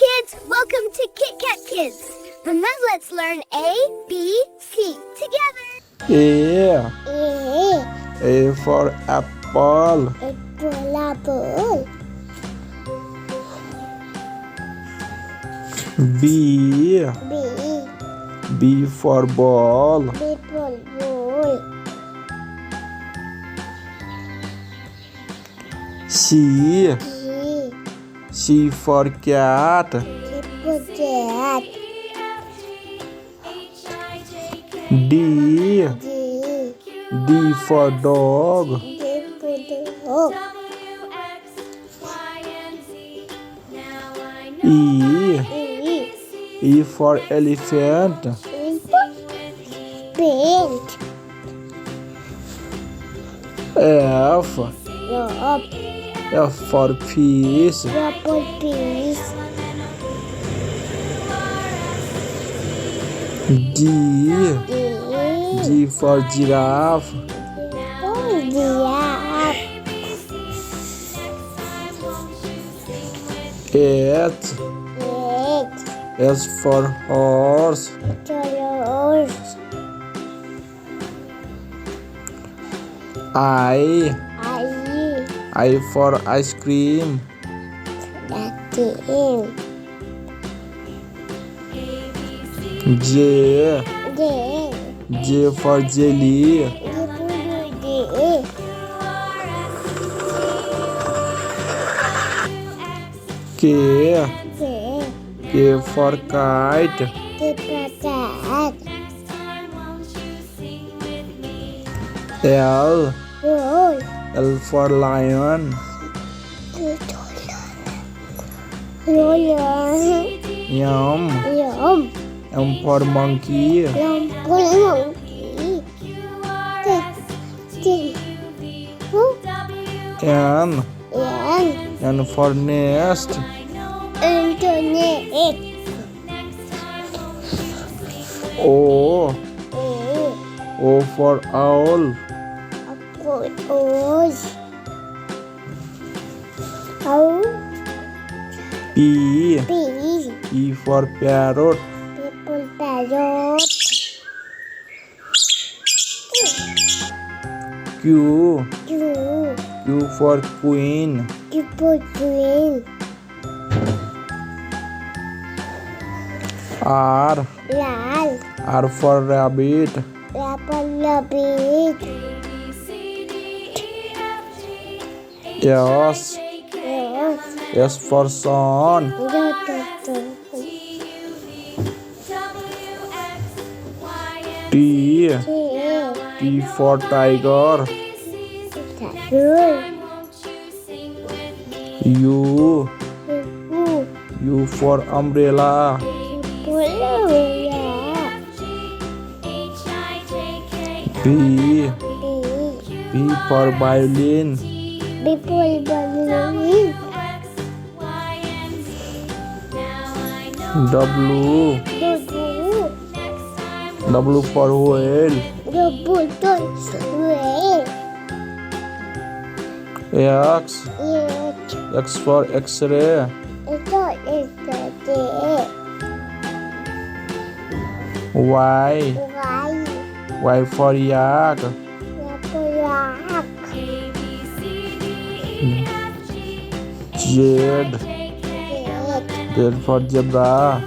kids, welcome to Kit Kat Kids. And now let's learn A, B, C together. A for apple. Apple. B B for ball. for ball. C for cat. C for cat. D for dog. D for dog. E for elephant. E for paint. F for fish. F for fish. G for giraffe. Giraffe. S for horse. Horse. I for ice cream. J for jelly. K for kite. L for lion. M for monkey. N for nest. O for owl. P for parrot. Q for queen. R for rabbit. S for sun. T for tiger. U for umbrella. B for violin. W for whale. X for X-ray. Y for yak. Z for zebra.